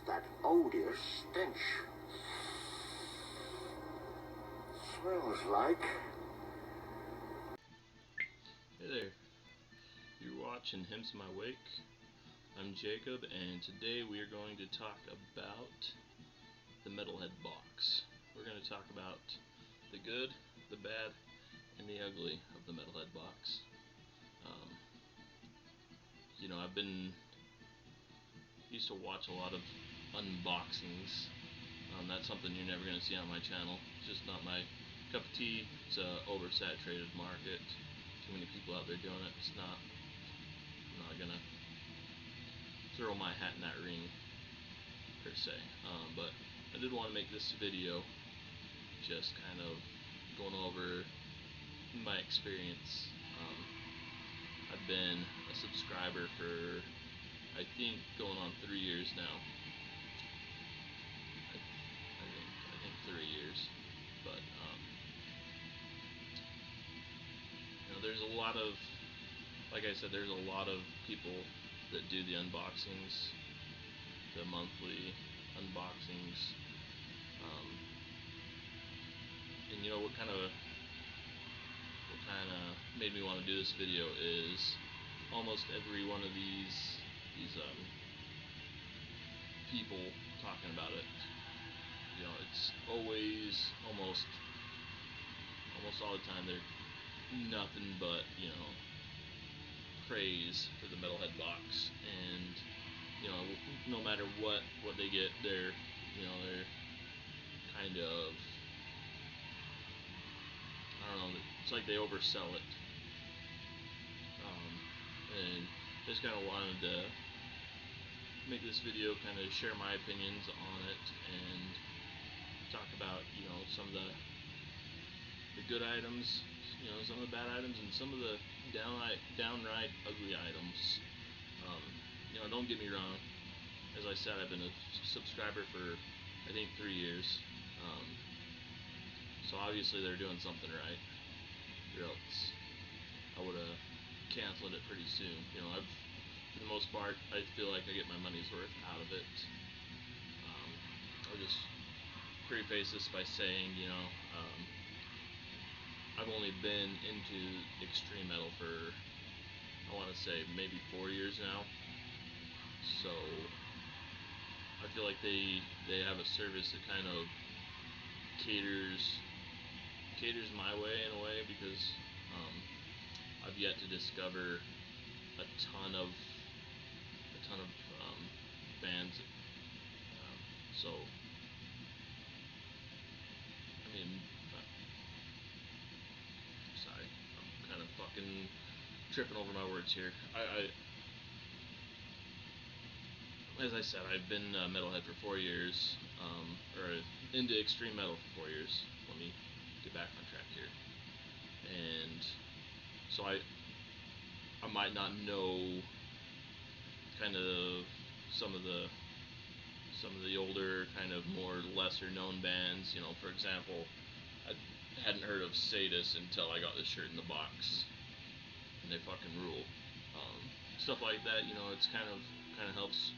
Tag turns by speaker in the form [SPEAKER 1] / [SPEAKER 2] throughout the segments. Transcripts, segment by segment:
[SPEAKER 1] that odious stench? Smells like...
[SPEAKER 2] Hey there, you're watching Him's My Wake. I'm Jacob, and today we are going to talk about the Metalhead box. We're going to talk about the good, the bad, and the ugly of the Metalhead box. I've used to watch a lot of unboxings. That's something you're never going to see on my channel. It's just not my cup of tea. It's a oversaturated market. Too many people out there doing it. I'm not gonna throw my hat in that ring per se. But I did want to make this video just kind of going over my experience. I've been a subscriber for I think going on 3 years now. I think 3 years. But there's a lot of, like I said, there's a lot of people that do the unboxings, the monthly unboxings, and what kind of made me want to do this video is almost every one of these people talking about it. It's always almost all the time they're nothing but praise for the Metalhead box, and no matter what they get, they're kind of, I don't know, it's like they oversell it. And I just kind of wanted to make this video, kind of share my opinions on it, and talk about some of the good items, some of the bad items, and some of the downright ugly items. Don't get me wrong. As I said, I've been a subscriber for I think 3 years. So obviously they're doing something right, or else I would have canceled it pretty soon. For the most part, I feel like I get my money's worth out of it. I'll just preface this by saying, I've only been into extreme metal for, I want to say, maybe 4 years now. So I feel like they have a service that kind of caters my way in a way, because I've yet to discover a ton of bands. So I mean, sorry, I'm kind of fucking tripping over my words here. As I said, I've been Metalhead for 4 years, or into extreme metal for 4 years. Let me get back on track here. And so I might not know kind of some of the older, kind of more lesser known bands. For example, I hadn't heard of Sadus until I got this shirt in the box, and they fucking rule. Stuff like that, it's kind of helps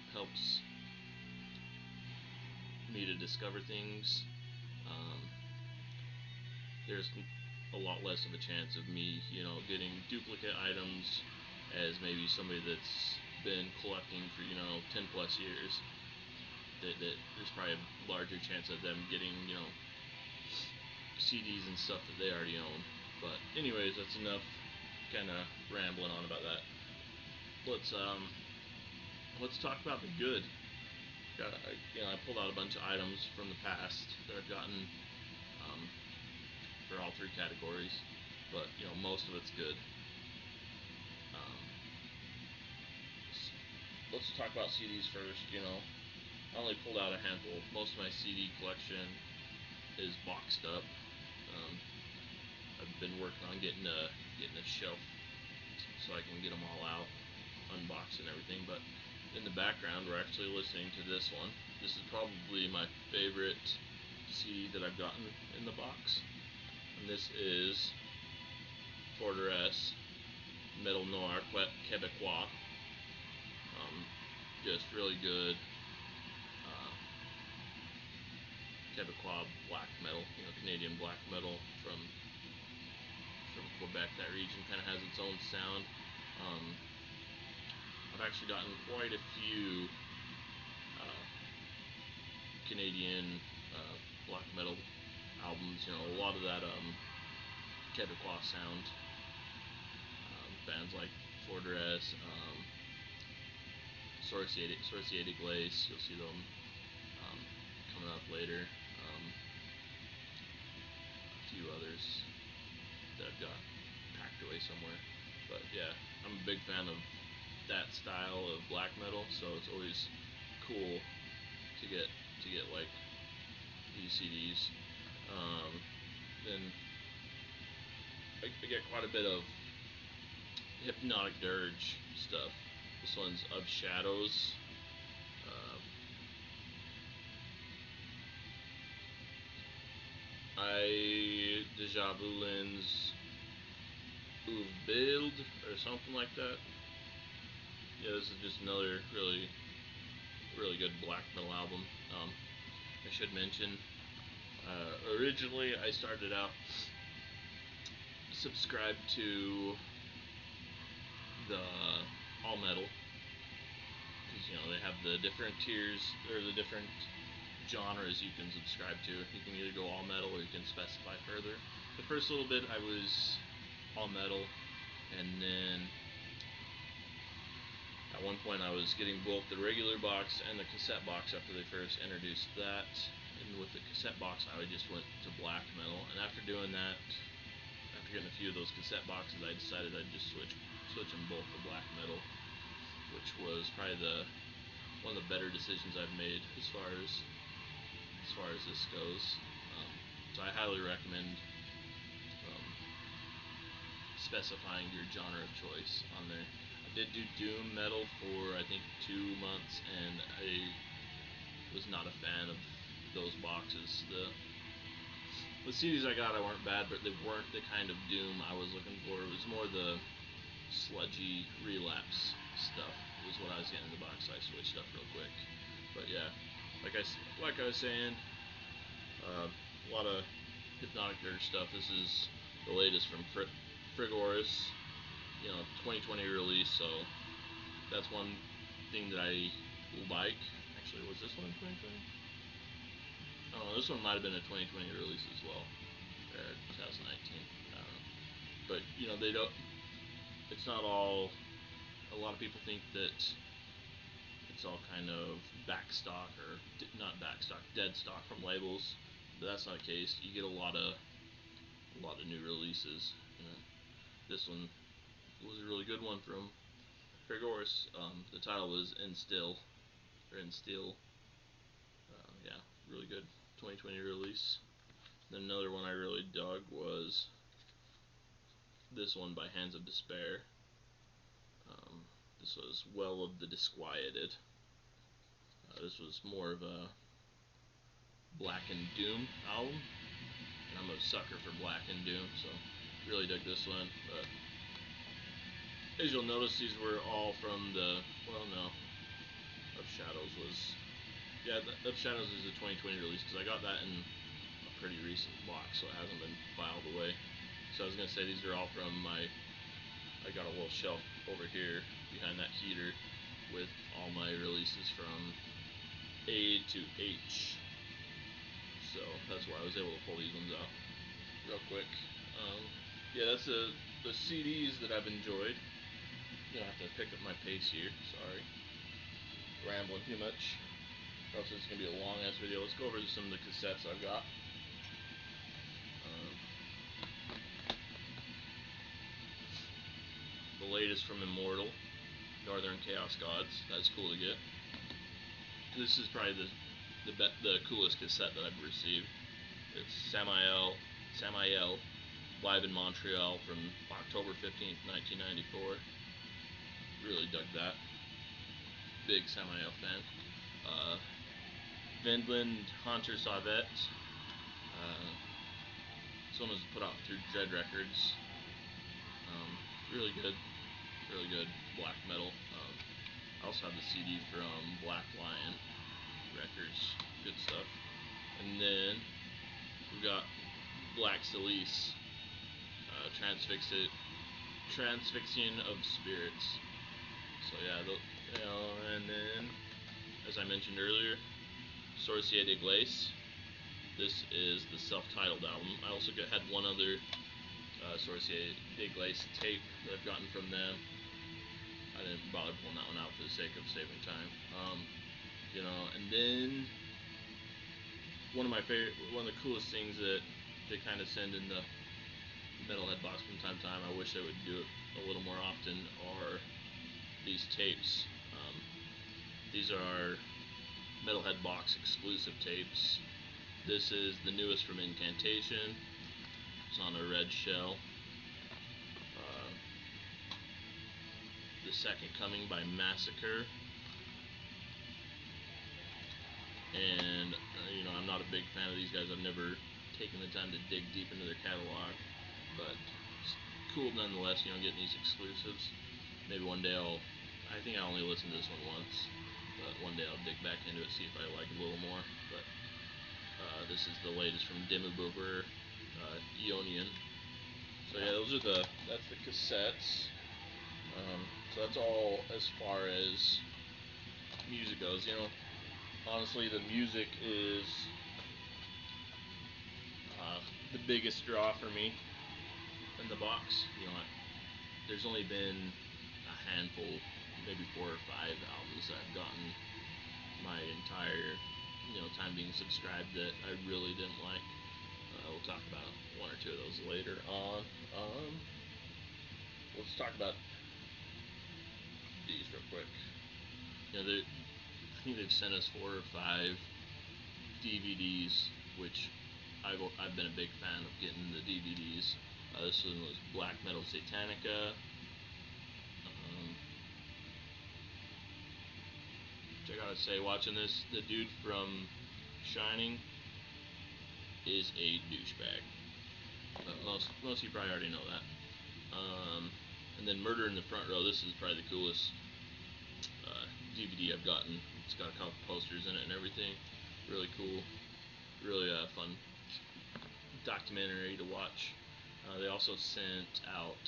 [SPEAKER 2] me to discover things. There's a lot less of a chance of me, getting duplicate items as maybe somebody that's been collecting for 10 plus years. That there's probably a larger chance of them getting CDs and stuff that they already own. But anyways, that's enough kind of rambling on about that. Let's talk about the good. I pulled out a bunch of items from the past that I've gotten for all 3 categories, but most of it's good. Let's talk about CDs first. I only pulled out a handful. Most of my CD collection is boxed up. I've been working on getting a shelf so I can get them all out, unboxed and everything. But in the background, we're actually listening to this one. This is probably my favorite CD that I've gotten in the box, and this is Fortress Metal Noir Québécois. Just really good. Quebecois black metal, Canadian black metal from Quebec. That region kind of has its own sound. I've actually gotten quite a few Canadian black metal albums. A lot of that Quebecois sound. Bands like Fortress, Sorcier de Glace. You'll see them coming up later. A few others that I've got packed away somewhere. But yeah, I'm a big fan of that style of black metal, so it's always cool to get like these CDs. Then I get quite a bit of Hypnotic Dirge stuff. This one's Of Shadows. I Deja Vulin's Uv Build or something like that. Yeah, this is just another really good black metal album. I should mention, originally I started out subscribed to the all metal, because they have the different tiers or the different genres you can subscribe to. You can either go all metal or you can specify further. The first little bit I was all metal, and then at one point I was getting both the regular box and the cassette box after they first introduced that. And with the cassette box I just went to black metal, and after doing that, after getting a few of those cassette boxes, I decided I'd just switch them both to black metal, which was probably one of the better decisions I've made as far as this goes. So I highly recommend specifying your genre of choice on there. I did do doom metal for I think 2 months, and I was not a fan of those boxes. The CDs I got weren't bad, but they weren't the kind of doom I was looking for. It was more the sludgy relapse stuff was what I was getting in the box, so I switched up real quick. But yeah, like I was saying, a lot of Hypnotic Dirge stuff. This is the latest from Frigoris, 2020 release, so that's one thing that I like. Actually, was this one 2020? Oh, this one might have been a 2020 release as well, or 2019. I don't know. But they don't. It's not all. A lot of people think that it's all kind of back stock or not back stock, dead stock from labels. But that's not the case. You get a lot of new releases. This one was a really good one from Frigoris. The title was In Steel. Yeah, really good 2020 release. Then another one I really dug was this one by Hands of Despair. This was Well of the Disquieted. This was more of a Black and Doom album, and I'm a sucker for Black and Doom, so really dug this one. But as you'll notice, these were all from the, Of Shadows was, Of Shadows is a 2020 release, because I got that in a pretty recent box, so it hasn't been filed away. So I was going to say, these are all from I got a little shelf over here behind that heater with all my releases from A to H. So that's where I was able to pull these ones out real quick. Yeah, that's the CDs that I've enjoyed. I have to pick up my pace here. Sorry, rambling too much. Or else it's gonna be a long ass video. Let's go over some of the cassettes I've got. The latest from Immortal, Northern Chaos Gods. That's cool to get. This is probably the coolest cassette that I've received. It's Samael live in Montreal from October 15th, 1994. Really dug that. Big Samael fan. Vinland Hunter Savet. This one was put out through Dread Records. Really good black metal. I also have the CD from Black Lion Records. Good stuff. And then we've got Black Silice, Transfixion of Spirits. So yeah, and then, as I mentioned earlier, Sorcier de Glace. This is the self-titled album. I also had one other Sorcier de Glace tape that I've gotten from them. I didn't bother pulling that one out for the sake of saving time. And then one of the coolest things that they kind of send in the Metalhead box from time to time, I wish they would do it a little more often, are these tapes. These are Metalhead box exclusive tapes. This is the newest from Incantation. It's on a red shell. The Second Coming by Massacre. And I'm not a big fan of these guys. I've never taken the time to dig deep into their catalog, but it's cool nonetheless. Getting these exclusives. Maybe one day I think I only listened to this one once, but one day I'll dig back into it, see if I like it a little more. But this is the latest from Demibover, Ionian. So yeah, that's the cassettes. So that's all as far as music goes. Honestly, the music is the biggest draw for me in the box. There's only been a handful, maybe 4 or 5 albums that I've gotten my entire time being subscribed that I really didn't like. We'll talk about 1 or 2 of those later on. Let's talk about these real quick. I think they've sent us 4 or 5 DVDs, which I've been a big fan of getting the DVDs. This one was Black Metal Satanica. Which I gotta say, watching this, the dude from Shining is a douchebag. Most of you probably already know that. And then Murder in the Front Row. This is probably the coolest DVD I've gotten. It's got a couple posters in it and everything. Really cool. Really fun documentary to watch. They also sent out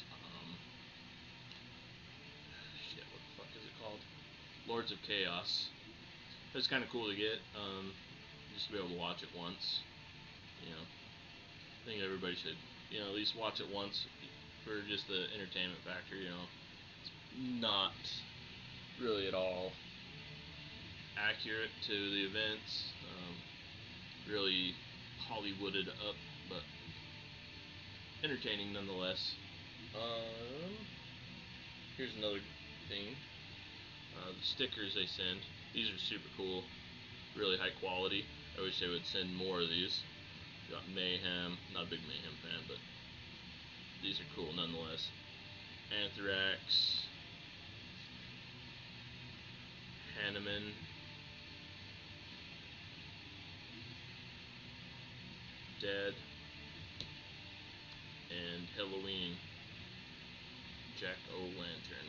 [SPEAKER 2] what the fuck is it called? Lords of Chaos. It's kind of cool to get, just to be able to watch it once. I think everybody should, at least watch it once for just the entertainment factor. It's not really at all accurate to the events. Really Hollywooded up, but entertaining nonetheless. Here's another thing. The stickers they send. These are super cool. Really high quality. I wish they would send more of these. Got Mayhem. Not a big Mayhem fan, but these are cool nonetheless. Anthrax. Hanneman. Dead. And Halloween. Jack-o'-lantern.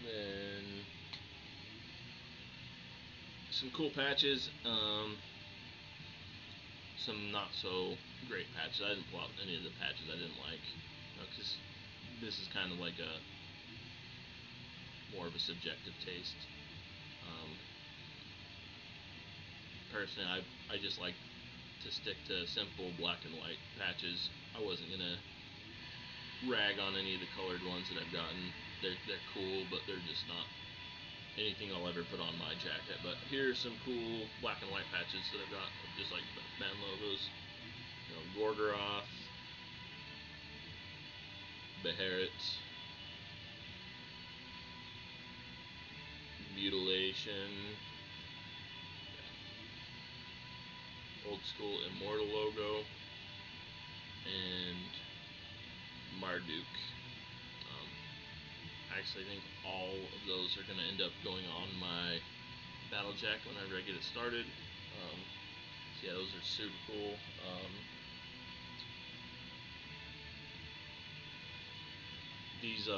[SPEAKER 2] Then some cool patches. Some not so great patches. I didn't pull out any of the patches I didn't like, because this is kind of like more of a subjective taste. Personally, I just like to stick to simple black and white patches. I wasn't gonna rag on any of the colored ones that I've gotten. They're cool, but they're just not anything I'll ever put on my jacket. But here's some cool black and white patches that I've got, just like band logos. Gorgoroth, Beharit, Mutilation, Old School Immortal logo, and Marduk. I actually think all of those are going to end up going on my battle jacket whenever I get it started. So yeah, those are super cool. These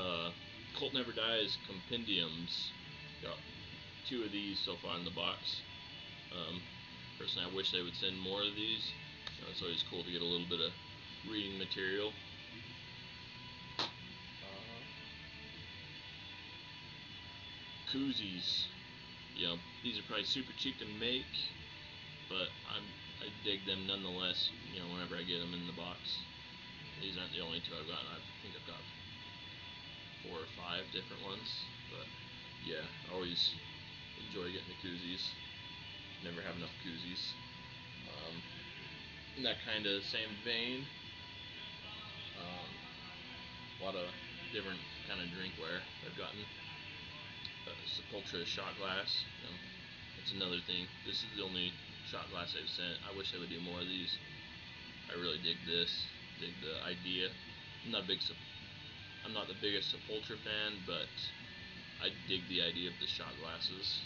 [SPEAKER 2] Cult Never Dies compendiums. Got 2 of these so far in the box. Personally, I wish they would send more of these. It's always cool to get a little bit of reading material. Koozies. These are probably super cheap to make, but I dig them nonetheless. Whenever I get them in the box. These aren't the only two I've gotten. I think I've got 4 or 5 different ones, but yeah, I always enjoy getting the koozies. Never have enough koozies. In that kind of same vein, a lot of different kind of drinkware I've gotten. Sepultura shot glass. That's another thing. This is the only shot glass they've sent. I wish they would do more of these. I really dig this. Dig the idea. I'm not the biggest Sepultura fan, but I dig the idea of the shot glasses.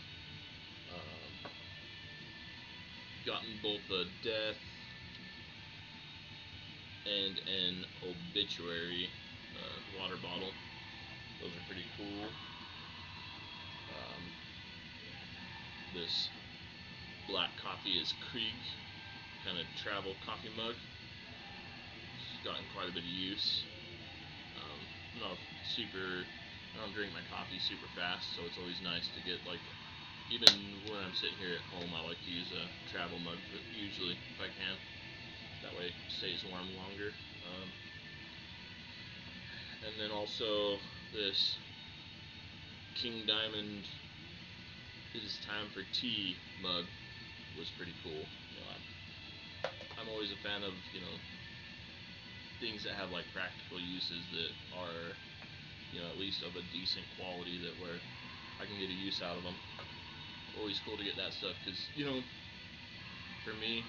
[SPEAKER 2] Gotten both a death and an obituary water bottle. Those are pretty cool. This black coffee is Krieg, kind of travel coffee mug. It's gotten quite a bit of use. I don't drink my coffee super fast, so it's always nice to get, like, even when I'm sitting here at home, I like to use a travel mug usually, if I can. That way it stays warm longer. And then also this King Diamond It Is Time for Tea mug was pretty cool. I'm always a fan of, things that have like practical uses that are, at least of a decent quality, that where I can get a use out of them. Always cool to get that stuff, because, for me,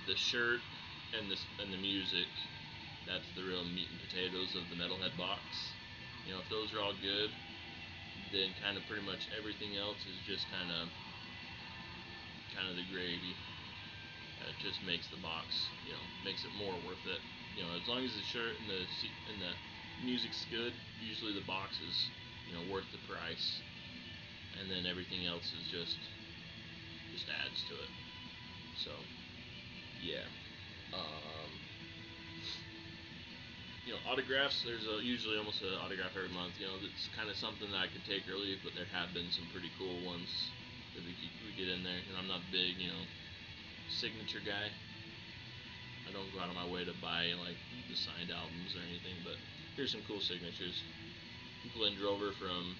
[SPEAKER 2] the shirt and the music, that's the real meat and potatoes of the Metalhead box. If those are all good, then kind of pretty much everything else is just kind of the gravy. It just makes the box, makes it more worth it. As long as the shirt and the music's good, usually the box is, worth the price, and then everything else is just adds to it. So, yeah. Autographs, there's usually almost an autograph every month. That's kind of something that I could take early, but there have been some pretty cool ones that we get in there. I'm not a big, signature guy. I don't go out of my way to buy, like, the signed albums or anything, but here's some cool signatures. Glenn Drover from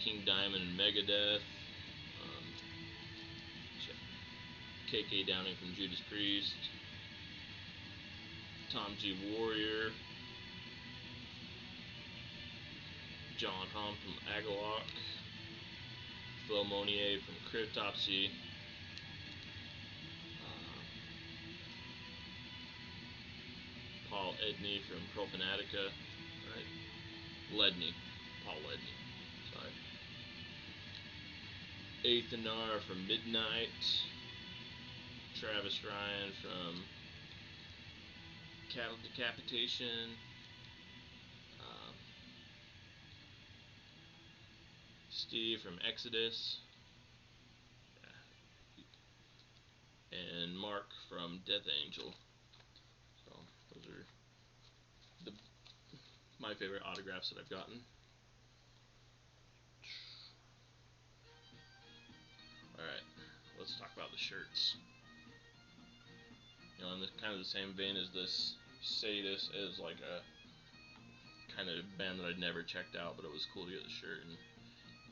[SPEAKER 2] King Diamond and Megadeth. KK Downing from Judas Priest. Tom G. Warrior. John Hamm from Agalloch. Phil Monnier from Cryptopsy. Paul Edney from Profanatica. Ledney. Paul Ledney. Sorry. Aethanar from Midnight. Travis Ryan from Cattle Decapitation. Steve from Exodus. And Mark from Death Angel. So those are my favorite autographs that I've gotten. Alright, let's talk about the shirts. In kind of the same vein as this, Sadus is like a kind of band that I'd never checked out, but it was cool to get the shirt and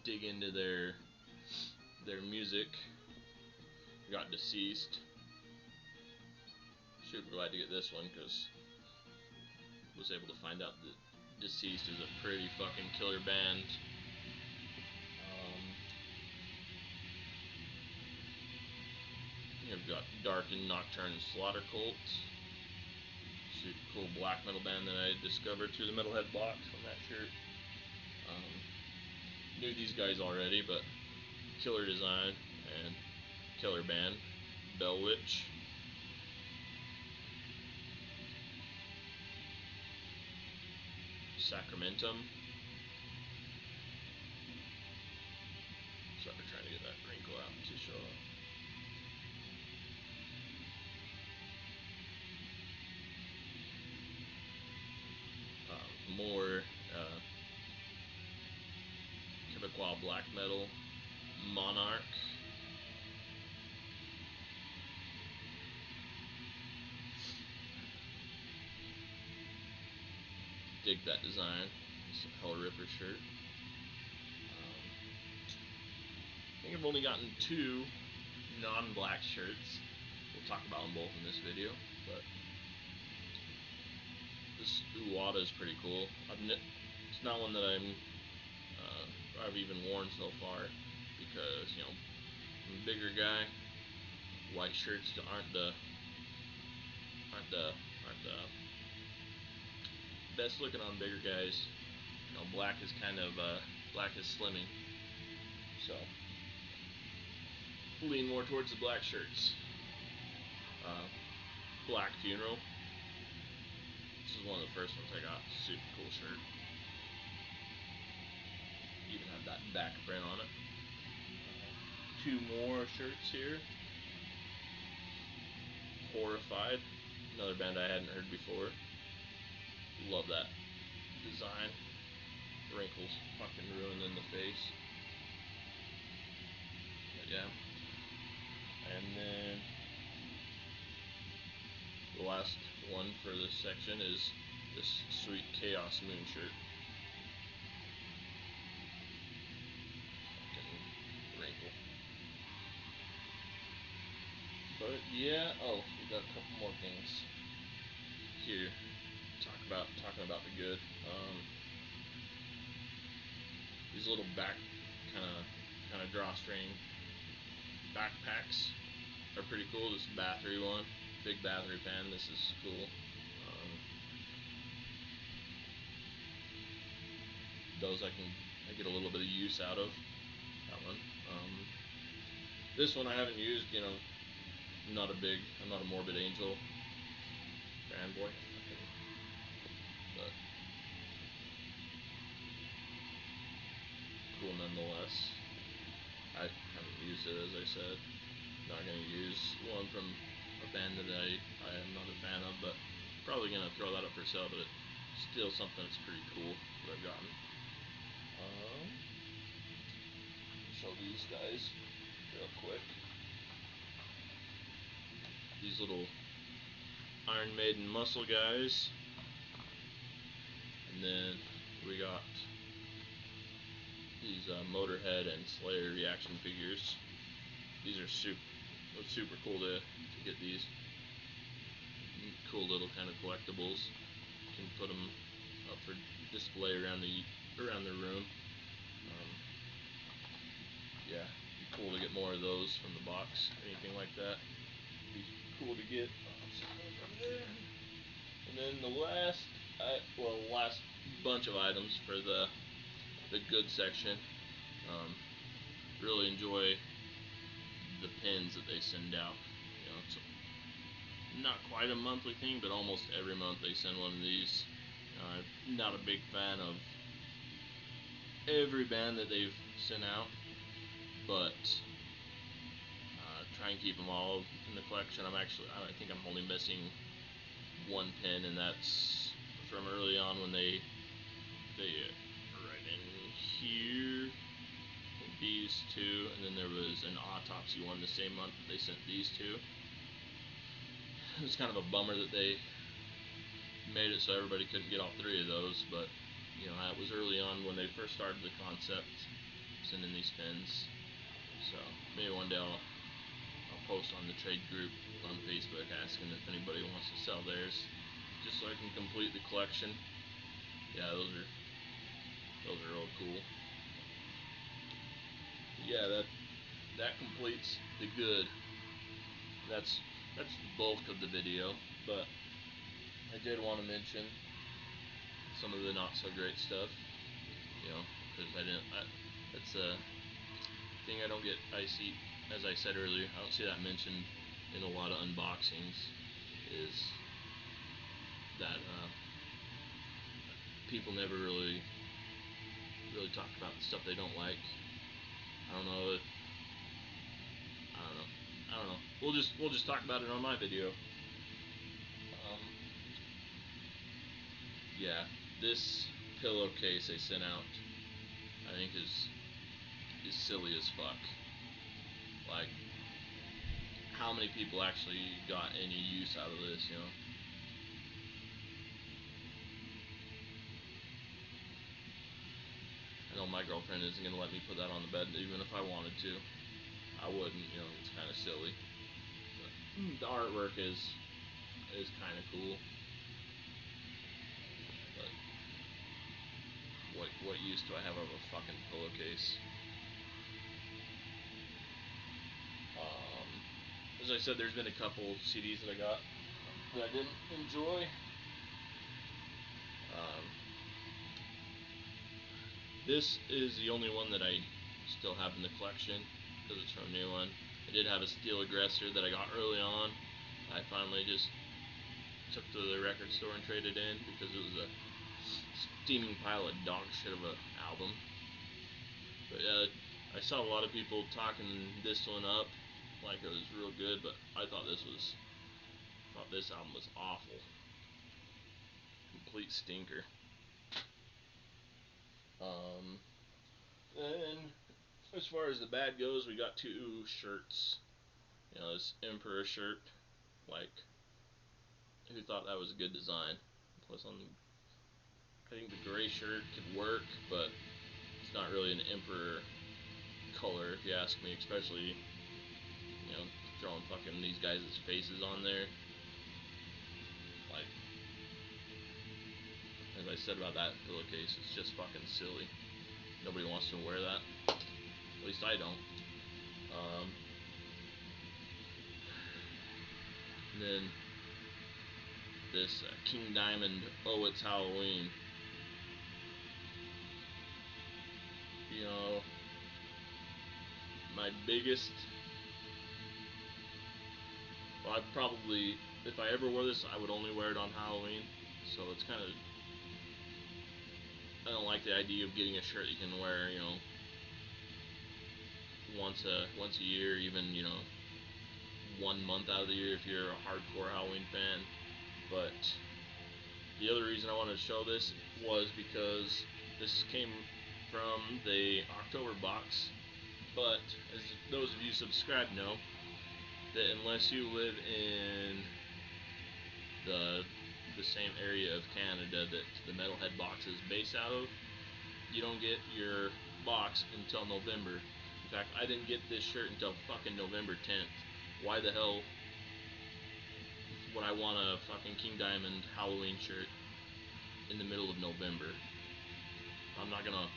[SPEAKER 2] dig into their music. Got Deceased. Super glad to get this one, because was able to find out that Deceased is a pretty fucking killer band. You've got Dark and Nocturne Slaughter Cult. Super cool black metal band that I discovered through the Metalhead box on that shirt. Knew these guys already, but killer design and killer band. Bell Witch. Sacramentum. Sorry, trying to get that wrinkle out to show up. more Quebecois black metal, Monarch. Dig that design. It's a Hell Ripper shirt. I think I've only gotten 2 non-black shirts. We'll talk about them both in this video, but this Uwada is pretty cool. It's not one that I've even worn so far because, you know, I'm a bigger guy. White shirts aren't the best looking on bigger guys. You know, black is kind of black is slimming, so lean more towards the black shirts. Black Funeral. This is one of the first ones I got. Super cool shirt. Even have that back print on it. 2 more shirts here. Horrified. Another band I hadn't heard before. Love that design. Wrinkles fucking ruining the face. But yeah. And then the last one for this section is this sweet Chaos Moon shirt. Fucking wrinkle. But yeah, oh, we got a couple more things here. Talking about the good. These little back kind of drawstring backpacks are pretty cool. This Bathory one, big Bathory fan. This is cool. Those I get a little bit of use out of. That one. This one I haven't used. You know, I'm not a Morbid Angel fanboy. But cool nonetheless. I haven't used it, as I said. Not going to use one from a band that I am not a fan of, but probably going to throw that up for sale, but it's still something that's pretty cool that I've gotten. Show these guys real quick. These little Iron Maiden muscle guys. And then we got these Motorhead and Slayer reaction figures. These are super cool to get these. Cool little kind of collectibles. You can put them up for display around the room. Yeah, it'd be cool to get more of those from the box. Anything like that would be cool to get. And then the last bunch of items for the good section. Really enjoy the pins that they send out. You know, it's not quite a monthly thing, but almost every month they send one of these. I'm not a big fan of every band that they've sent out, but try and keep them all in the collection. I think I'm only missing one pin, and that's from early on when they right in here. These 2, and then there was an Autopsy one the same month that they sent these 2. It was kind of a bummer that they made it so everybody couldn't get all 3 of those, but you know, it was early on when they first started the concept, sending these pins. So maybe one day I'll post on the trade group on Facebook asking if anybody wants to sell theirs, just so I can complete the collection. Yeah, those are real cool. Yeah, that completes the good. That's the bulk of the video, but I did want to mention some of the not so great stuff, you know, because that's a thing I don't get. As I said earlier, I don't see that mentioned in a lot of unboxings, is that people never really talk about the stuff they don't like. I don't know. We'll just talk about it on my video. Yeah, this pillowcase they sent out, I think is silly as fuck. Like, how many people actually got any use out of this, you know? I know my girlfriend isn't gonna let me put that on the bed, even if I wanted to. I wouldn't, you know, it's kind of silly. But the artwork is kind of cool. But what use do I have of a fucking pillowcase? As I said, there's been a couple CDs that I got that I didn't enjoy. This is the only one that I still have in the collection because it's from a new one. I did have a Steel Aggressor that I got early on. I finally just took to the record store and traded in because it was a steaming pile of dog shit of an album. But yeah, I saw a lot of people talking this one up like it was real good, but I thought this album was awful. Complete stinker. And as far as the bad goes, we got 2 shirts. You know, this Emperor shirt, like, who thought that was a good design? Plus, I think the gray shirt could work, but it's not really an Emperor color, if you ask me, especially, you know, throwing fucking these guys' faces on there. Like, as I said about that pillowcase, it's just fucking silly. Nobody wants to wear that. At least I don't. And then this King Diamond, Oh It's Halloween. You know, my biggest... Well, I'd probably... If I ever wore this, I would only wear it on Halloween. So it's kind of... I don't like the idea of getting a shirt you can wear, you know, once a year, even, you know, 1 month out of the year if you're a hardcore Halloween fan. But the other reason I wanted to show this was because this came from the October box. But as those of you subscribed know, that unless you live in the same area of Canada that the Metalhead box is based out of, you don't get your box until November. In fact, I didn't get this shirt until fucking November 10th. Why the hell would I want a fucking King Diamond Halloween shirt in the middle of November? I'm not gonna,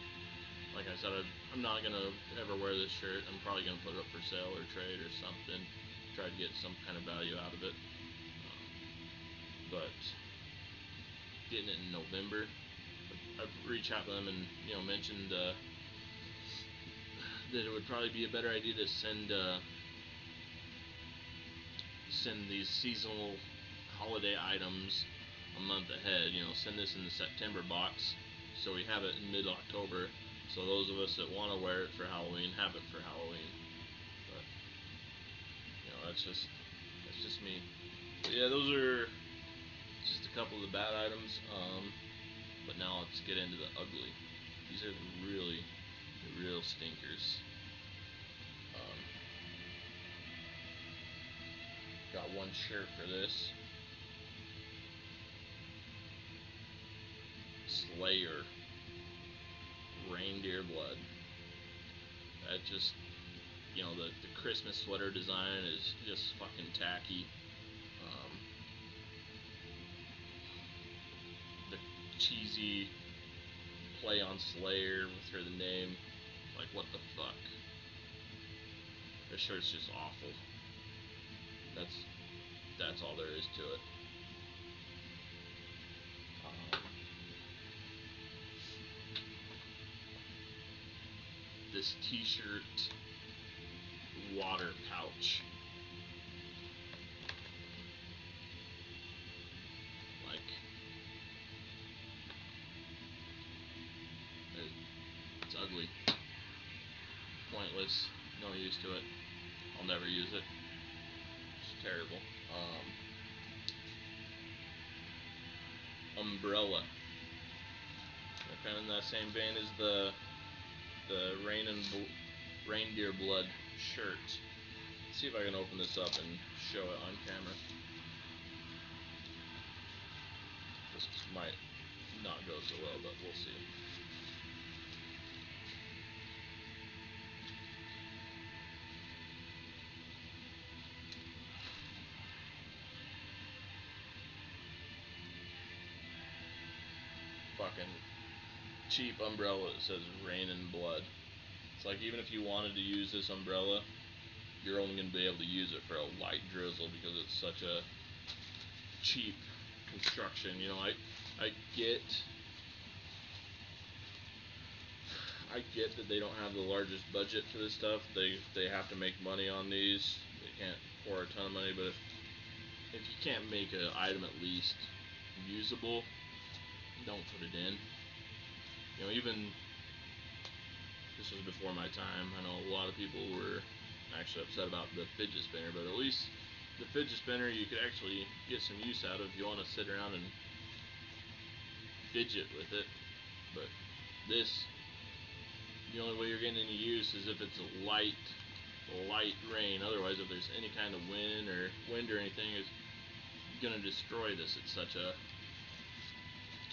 [SPEAKER 2] like I said, I'm not gonna ever wear this shirt. I'm probably gonna put it up for sale or trade or something, try to get some kind of value out of it. But getting it in November, I've reached out to them and, you know, mentioned that it would probably be a better idea to send these seasonal holiday items a month ahead. You know, send this in the September box so we have it in mid-October, so those of us that want to wear it for Halloween have it for Halloween. But, you know, that's just me. But yeah, those are just a couple of the bad items. But now let's get into the ugly. These are the real stinkers. Got 1 shirt for this. Slayer. Reindeer blood. That just, you know, the Christmas sweater design is just fucking tacky. The cheesy play on Slayer with her the name, like, what the fuck? This shirt's just awful. That's all there is to it. This t-shirt water pouch. Like, it's ugly. Pointless. No use to it. I'll never use it. It's terrible. Umbrella. kind of in that same vein is the reindeer blood shirt. Let's see if I can open this up and show it on camera. This might not go so well, but we'll see. Fucking cheap umbrella that says rain and blood. It's like, even if you wanted to use this umbrella, you're only going to be able to use it for a light drizzle because it's such a cheap construction. You know, I get that they don't have the largest budget for this stuff. They have to make money on these. They can't pour a ton of money, but if you can't make an item at least usable, don't put it in. You know, even this was before my time. I know a lot of people were actually upset about the fidget spinner, but at least the fidget spinner you could actually get some use out of if you want to sit around and fidget with it. But this, the only way you're getting any use is if it's a light rain. Otherwise, if there's any kind of wind or anything, it's gonna destroy this. It's such a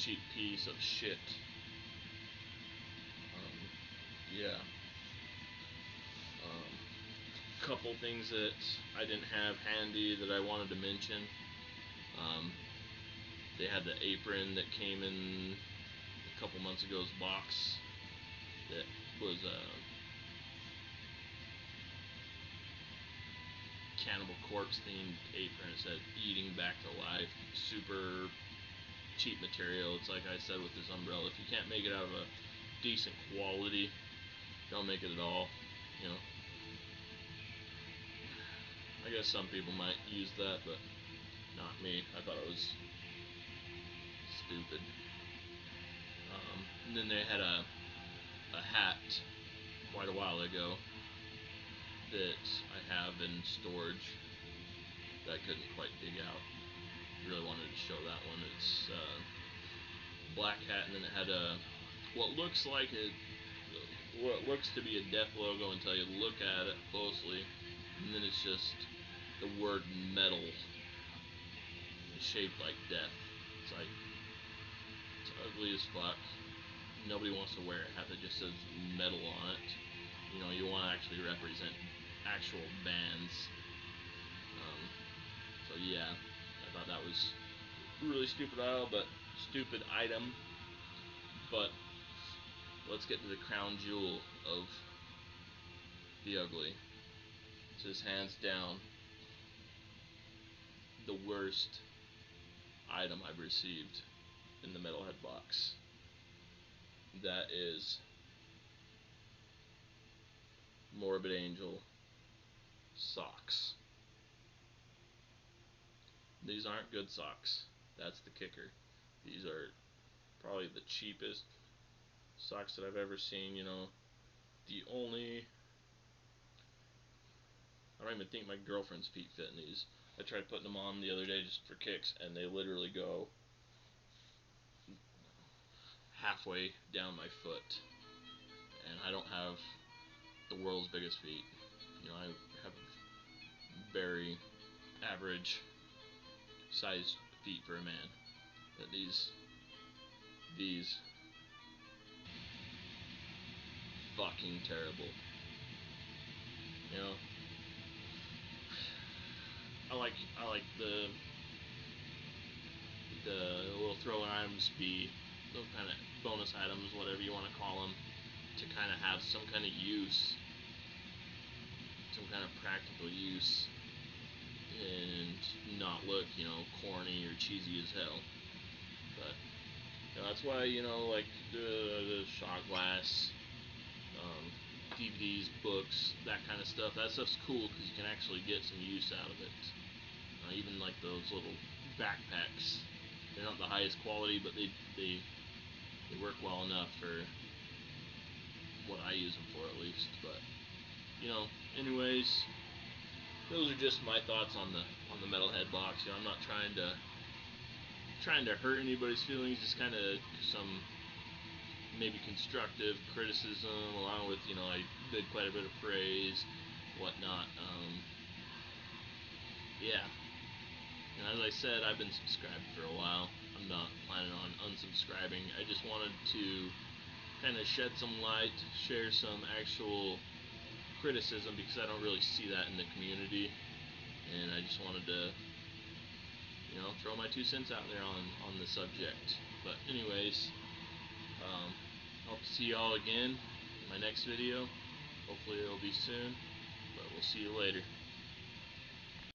[SPEAKER 2] cheap piece of shit. Yeah. Couple things that I didn't have handy that I wanted to mention. They had the apron that came in a couple months ago's box that was a Cannibal Corpse themed apron. It said "Eating Back to Life." Super cheap material. It's like I said with this umbrella. If you can't make it out of a decent quality, don't make it at all. You know, I guess some people might use that, but not me. I thought it was stupid. And then they had a hat quite a while ago that I have in storage that I couldn't quite dig out. Really wanted to show that one. It's black hat, and then it had what looks to be a death logo until you look at it closely, and then it's just the word metal shaped like death. It's like, it's ugly as fuck. Nobody wants to wear a hat that just says metal on it. You know, you want to actually represent actual bands. So yeah, I thought that was really stupid item. But let's get to the crown jewel of the ugly. This is hands down the worst item I've received in the Metalhead box. That is Morbid Angel socks. These aren't good socks. That's the kicker. These are probably the cheapest socks that I've ever seen. You know, I don't even think my girlfriend's feet fit in these. I tried putting them on the other day just for kicks, and they literally go halfway down my foot. And I don't have the world's biggest feet. You know, I have very average sized feet for a man. But these fucking terrible. You know, I like the little throw-in items be those kind of bonus items, whatever you want to call them, to kind of have some kind of use, some kind of practical use, and not look, you know, corny or cheesy as hell. But you know, that's why, you know, like the shot glass, DVDs, books, that kind of stuff. That stuff's cool because you can actually get some use out of it. Even like those little backpacks. They're not the highest quality, but they work well enough for what I use them for, at least. But you know, anyways, those are just my thoughts on the Metalhead box. You know, I'm not trying to hurt anybody's feelings. Just kind of some maybe constructive criticism, along with, I did quite a bit of praise, whatnot. Yeah. And as I said, I've been subscribed for a while. I'm not planning on unsubscribing. I just wanted to kind of shed some light, share some actual criticism, because I don't really see that in the community. And I just wanted to, throw my 2 cents out there on the subject. But anyways, hope to see y'all again in my next video. Hopefully it'll be soon, but we'll see you later.